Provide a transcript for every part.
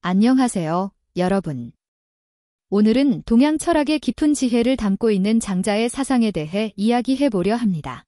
안녕하세요, 여러분. 오늘은 동양 철학의 깊은 지혜를 담고 있는 장자의 사상에 대해 이야기해 보려 합니다.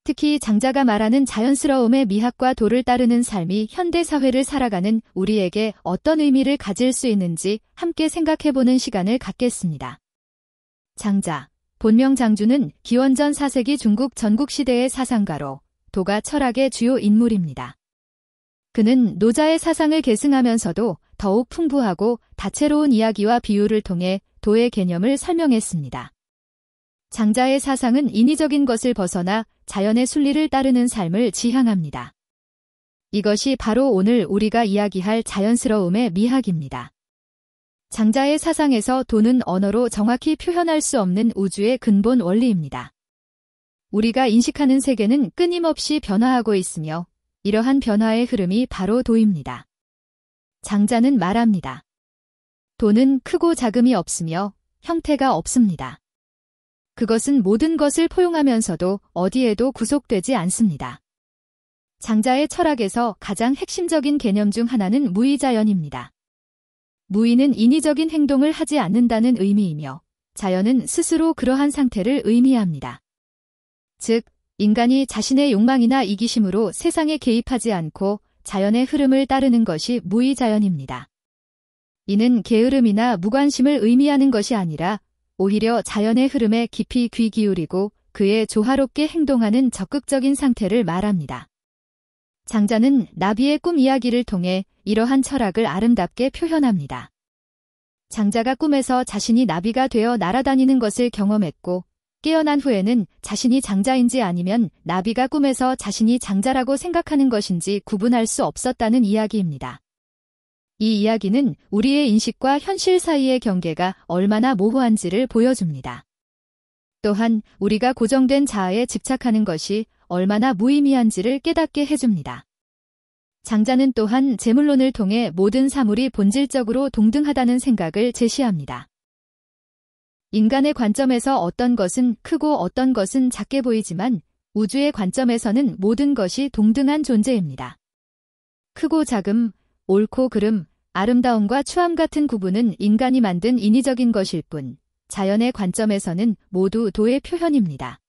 특히 장자가 말하는 자연스러움의 미학과 도를 따르는 삶이 현대 사회를 살아가는 우리에게 어떤 의미를 가질 수 있는지 함께 생각해 보는 시간을 갖겠습니다. 장자, 본명 장주는 기원전 4세기 중국 전국시대의 사상가로 도가 철학의 주요 인물입니다. 그는 노자의 사상을 계승하면서도 더욱 풍부하고 다채로운 이야기와 비유를 통해 도의 개념을 설명했습니다. 장자의 사상은 인위적인 것을 벗어나 자연의 순리를 따르는 삶을 지향합니다. 이것이 바로 오늘 우리가 이야기할 자연스러움의 미학입니다. 장자의 사상에서 도는 언어로 정확히 표현할 수 없는 우주의 근본 원리입니다. 우리가 인식하는 세계는 끊임없이 변화하고 있으며 이러한 변화의 흐름이 바로 도입니다. 장자는 말합니다. 도는 크고 작음이 없으며 형태가 없습니다. 그것은 모든 것을 포용하면서도 어디에도 구속되지 않습니다. 장자의 철학에서 가장 핵심적인 개념 중 하나는 무의자연입니다. 무의는 인위적인 행동을 하지 않는다는 의미이며 자연은 스스로 그러한 상태를 의미합니다. 즉, 인간이 자신의 욕망이나 이기심으로 세상에 개입하지 않고 자연의 흐름을 따르는 것이 무의자연입니다. 이는 게으름이나 무관심을 의미하는 것이 아니라 오히려 자연의 흐름에 깊이 귀 기울이고 그에 조화롭게 행동하는 적극적인 상태를 말합니다. 장자는 나비의 꿈 이야기를 통해 이러한 철학을 아름답게 표현합니다. 장자가 꿈에서 자신이 나비가 되어 날아다니는 것을 경험했고 깨어난 후에는 자신이 장자인지 아니면 나비가 꿈에서 자신이 장자라고 생각하는 것인지 구분할 수 없었다는 이야기입니다. 이 이야기는 우리의 인식과 현실 사이의 경계가 얼마나 모호한지를 보여줍니다. 또한 우리가 고정된 자아에 집착하는 것이 얼마나 무의미한지를 깨닫게 해줍니다. 장자는 또한 재물론을 통해 모든 사물이 본질적으로 동등하다는 생각을 제시합니다. 인간의 관점에서 어떤 것은 크고 어떤 것은 작게 보이지만 우주의 관점에서는 모든 것이 동등한 존재입니다. 크고 작음, 옳고 그름, 아름다움과 추함 같은 구분은 인간이 만든 인위적인 것일 뿐, 자연의 관점에서는 모두 도의 표현입니다.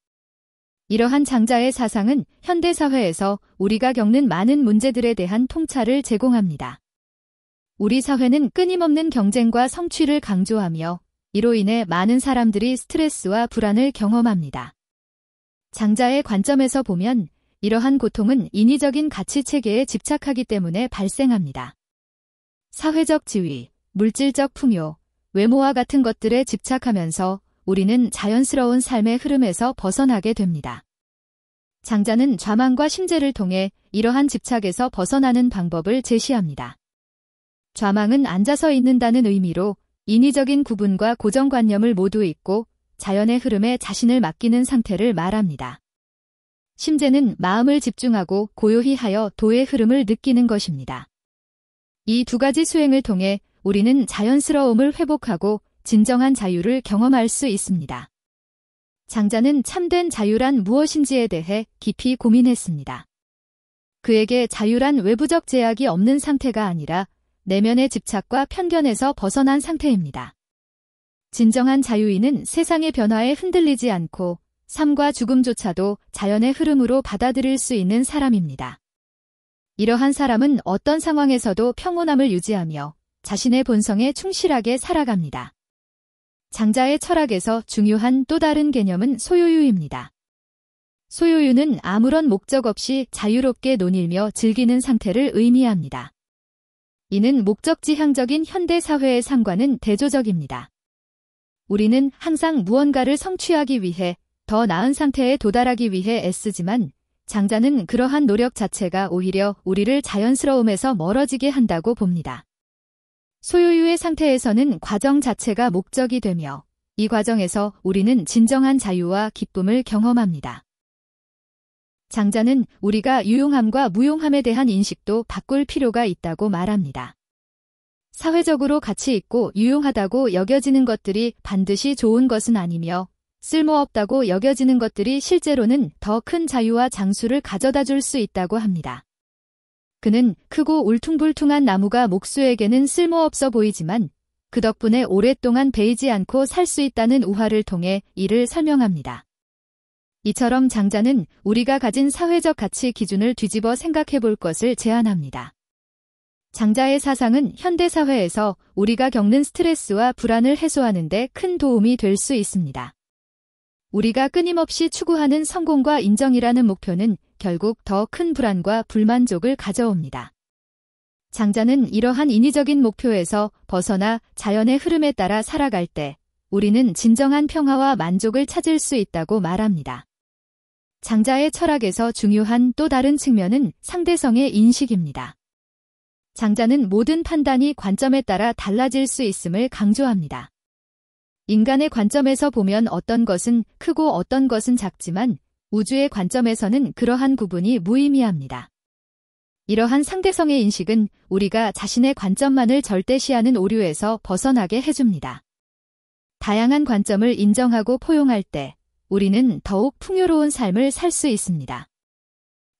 이러한 장자의 사상은 현대사회에서 우리가 겪는 많은 문제들에 대한 통찰을 제공합니다. 우리 사회는 끊임없는 경쟁과 성취를 강조하며 이로 인해 많은 사람들이 스트레스와 불안을 경험합니다. 장자의 관점에서 보면 이러한 고통은 인위적인 가치 체계에 집착하기 때문에 발생합니다. 사회적 지위, 물질적 풍요, 외모와 같은 것들에 집착하면서 우리는 자연스러운 삶의 흐름에서 벗어나게 됩니다. 장자는 좌망과 심재를 통해 이러한 집착에서 벗어나는 방법을 제시합니다. 좌망은 앉아서 있는다는 의미로 인위적인 구분과 고정관념을 모두 잊고 자연의 흐름에 자신을 맡기는 상태를 말합니다. 심재는 마음을 집중하고 고요히 하여 도의 흐름을 느끼는 것입니다. 이 두 가지 수행을 통해 우리는 자연스러움을 회복하고 진정한 자유를 경험할 수 있습니다. 장자는 참된 자유란 무엇인지에 대해 깊이 고민했습니다. 그에게 자유란 외부적 제약이 없는 상태가 아니라 내면의 집착과 편견에서 벗어난 상태입니다. 진정한 자유인은 세상의 변화에 흔들리지 않고 삶과 죽음조차도 자연의 흐름으로 받아들일 수 있는 사람입니다. 이러한 사람은 어떤 상황에서도 평온함을 유지하며 자신의 본성에 충실하게 살아갑니다. 장자의 철학에서 중요한 또 다른 개념은 소요유입니다. 소요유는 아무런 목적 없이 자유롭게 논일며 즐기는 상태를 의미합니다. 이는 목적지향적인 현대사회의 삶과는 대조적입니다. 우리는 항상 무언가를 성취하기 위해 더 나은 상태에 도달하기 위해 애쓰지만 장자는 그러한 노력 자체가 오히려 우리를 자연스러움에서 멀어지게 한다고 봅니다. 소요유의 상태에서는 과정 자체가 목적이 되며 이 과정에서 우리는 진정한 자유와 기쁨을 경험합니다. 장자는 우리가 유용함과 무용함에 대한 인식도 바꿀 필요가 있다고 말합니다. 사회적으로 가치 있고 유용하다고 여겨지는 것들이 반드시 좋은 것은 아니며 쓸모없다고 여겨지는 것들이 실제로는 더 큰 자유와 장수를 가져다 줄 수 있다고 합니다. 그는 크고 울퉁불퉁한 나무가 목수에게는 쓸모없어 보이지만 그 덕분에 오랫동안 베이지 않고 살 수 있다는 우화를 통해 이를 설명합니다. 이처럼 장자는 우리가 가진 사회적 가치 기준을 뒤집어 생각해 볼 것을 제안합니다. 장자의 사상은 현대사회에서 우리가 겪는 스트레스와 불안을 해소하는 데 큰 도움이 될 수 있습니다. 우리가 끊임없이 추구하는 성공과 인정이라는 목표는 결국 더 큰 불안과 불만족을 가져옵니다. 장자는 이러한 인위적인 목표에서 벗어나 자연의 흐름에 따라 살아갈 때 우리는 진정한 평화와 만족을 찾을 수 있다고 말합니다. 장자의 철학에서 중요한 또 다른 측면은 상대성의 인식입니다. 장자는 모든 판단이 관점에 따라 달라질 수 있음을 강조합니다. 인간의 관점에서 보면 어떤 것은 크고 어떤 것은 작지만 우주의 관점에서는 그러한 구분이 무의미합니다. 이러한 상대성의 인식은 우리가 자신의 관점만을 절대시하는 오류에서 벗어나게 해줍니다. 다양한 관점을 인정하고 포용할 때 우리는 더욱 풍요로운 삶을 살 수 있습니다.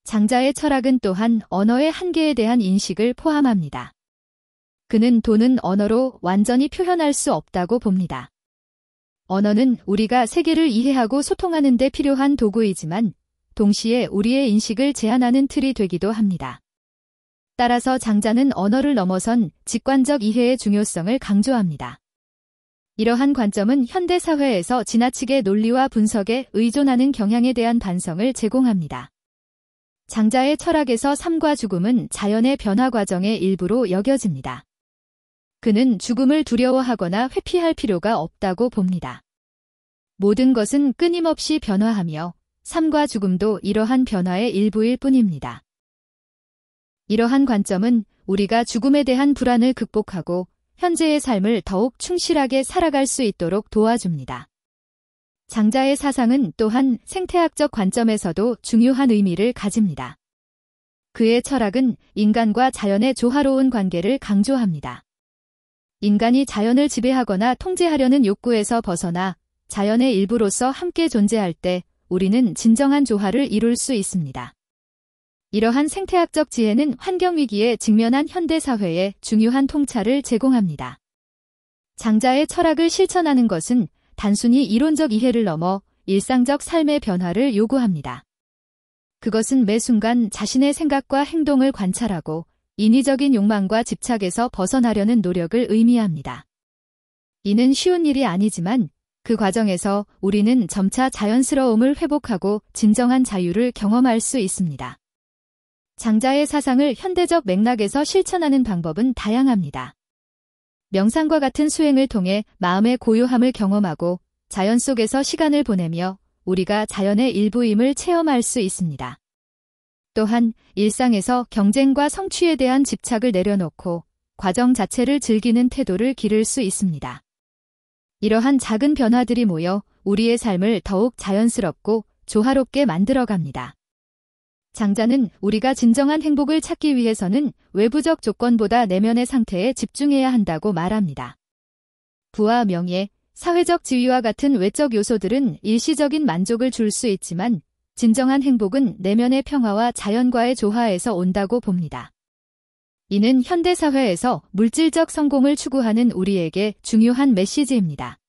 장자의 철학은 또한 언어의 한계에 대한 인식을 포함합니다. 그는 돈은 언어로 완전히 표현할 수 없다고 봅니다. 언어는 우리가 세계를 이해하고 소통하는 데 필요한 도구이지만 동시에 우리의 인식을 제한하는 틀이 되기도 합니다. 따라서 장자는 언어를 넘어선 직관적 이해의 중요성을 강조합니다. 이러한 관점은 현대 사회에서 지나치게 논리와 분석에 의존하는 경향에 대한 반성을 제공합니다. 장자의 철학에서 삶과 죽음은 자연의 변화 과정의 일부로 여겨집니다. 그는 죽음을 두려워하거나 회피할 필요가 없다고 봅니다. 모든 것은 끊임없이 변화하며 삶과 죽음도 이러한 변화의 일부일 뿐입니다. 이러한 관점은 우리가 죽음에 대한 불안을 극복하고 현재의 삶을 더욱 충실하게 살아갈 수 있도록 도와줍니다. 장자의 사상은 또한 생태학적 관점에서도 중요한 의미를 가집니다. 그의 철학은 인간과 자연의 조화로운 관계를 강조합니다. 인간이 자연을 지배하거나 통제하려는 욕구에서 벗어나 자연의 일부로서 함께 존재할 때 우리는 진정한 조화를 이룰 수 있습니다. 이러한 생태학적 지혜는 환경위기에 직면한 현대사회에 중요한 통찰을 제공합니다. 장자의 철학을 실천하는 것은 단순히 이론적 이해를 넘어 일상적 삶의 변화를 요구합니다. 그것은 매 순간 자신의 생각과 행동을 관찰하고 인위적인 욕망과 집착에서 벗어나려는 노력을 의미합니다. 이는 쉬운 일이 아니지만 그 과정에서 우리는 점차 자연스러움을 회복하고 진정한 자유를 경험할 수 있습니다. 장자의 사상을 현대적 맥락에서 실천하는 방법은 다양합니다. 명상과 같은 수행을 통해 마음의 고요함을 경험하고 자연 속에서 시간을 보내며 우리가 자연의 일부임을 체험할 수 있습니다. 또한 일상에서 경쟁과 성취에 대한 집착을 내려놓고 과정 자체를 즐기는 태도를 기를 수 있습니다. 이러한 작은 변화들이 모여 우리의 삶을 더욱 자연스럽고 조화롭게 만들어갑니다. 장자는 우리가 진정한 행복을 찾기 위해서는 외부적 조건보다 내면의 상태에 집중해야 한다고 말합니다. 부와 명예, 사회적 지위와 같은 외적 요소들은 일시적인 만족을 줄 수 있지만 진정한 행복은 내면의 평화와 자연과의 조화에서 온다고 봅니다. 이는 현대사회에서 물질적 성공을 추구하는 우리에게 중요한 메시지입니다.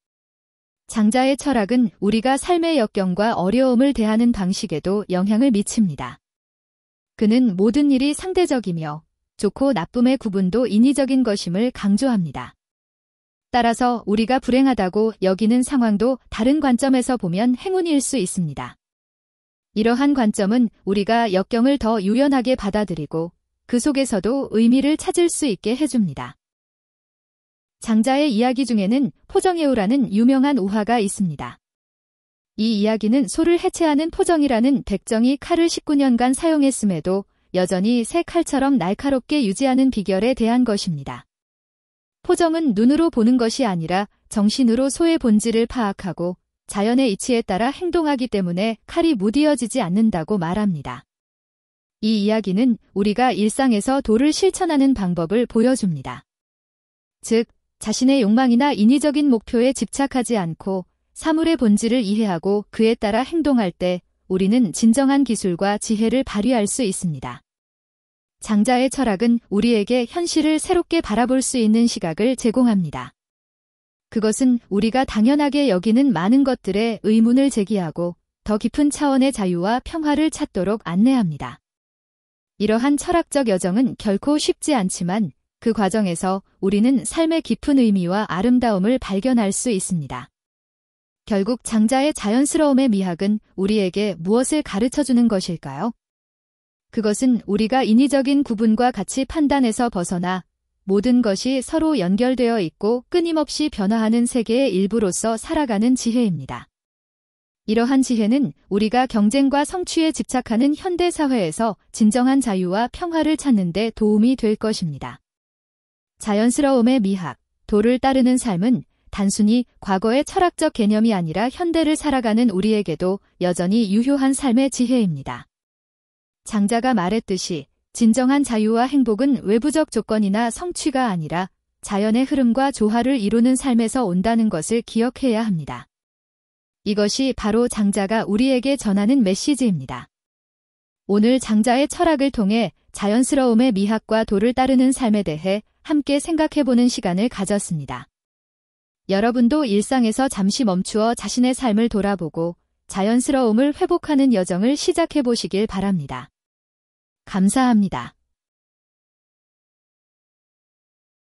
장자의 철학은 우리가 삶의 역경과 어려움을 대하는 방식에도 영향을 미칩니다. 그는 모든 일이 상대적이며 좋고 나쁨의 구분도 인위적인 것임을 강조합니다. 따라서 우리가 불행하다고 여기는 상황도 다른 관점에서 보면 행운일 수 있습니다. 이러한 관점은 우리가 역경을 더 유연하게 받아들이고 그 속에서도 의미를 찾을 수 있게 해줍니다. 장자의 이야기 중에는 포정애우라는 유명한 우화가 있습니다. 이 이야기는 소를 해체하는 포정이라는 백정이 칼을 19년간 사용했음에도 여전히 새 칼처럼 날카롭게 유지하는 비결에 대한 것입니다. 포정은 눈으로 보는 것이 아니라 정신으로 소의 본질을 파악하고 자연의 이치에 따라 행동하기 때문에 칼이 무디어지지 않는다고 말합니다. 이 이야기는 우리가 일상에서 도를 실천하는 방법을 보여줍니다. 즉, 자신의 욕망이나 인위적인 목표에 집착하지 않고 사물의 본질을 이해하고 그에 따라 행동할 때 우리는 진정한 기술과 지혜를 발휘할 수 있습니다. 장자의 철학은 우리에게 현실을 새롭게 바라볼 수 있는 시각을 제공합니다. 그것은 우리가 당연하게 여기는 많은 것들에 의문을 제기하고 더 깊은 차원의 자유와 평화를 찾도록 안내합니다. 이러한 철학적 여정은 결코 쉽지 않지만 그 과정에서 우리는 삶의 깊은 의미와 아름다움을 발견할 수 있습니다. 결국 장자의 자연스러움의 미학은 우리에게 무엇을 가르쳐주는 것일까요? 그것은 우리가 인위적인 구분과 가치 판단에서 벗어나 모든 것이 서로 연결되어 있고 끊임없이 변화하는 세계의 일부로서 살아가는 지혜입니다. 이러한 지혜는 우리가 경쟁과 성취에 집착하는 현대 사회에서 진정한 자유와 평화를 찾는 데 도움이 될 것입니다. 자연스러움의 미학, 도를 따르는 삶은 단순히 과거의 철학적 개념이 아니라 현대를 살아가는 우리에게도 여전히 유효한 삶의 지혜입니다. 장자가 말했듯이 진정한 자유와 행복은 외부적 조건이나 성취가 아니라 자연의 흐름과 조화를 이루는 삶에서 온다는 것을 기억해야 합니다. 이것이 바로 장자가 우리에게 전하는 메시지입니다. 오늘 장자의 철학을 통해 자연스러움의 미학과 도를 따르는 삶에 대해 함께 생각해보는 시간을 가졌습니다. 여러분도 일상에서 잠시 멈추어 자신의 삶을 돌아보고 자연스러움을 회복하는 여정을 시작해보시길 바랍니다. 감사합니다.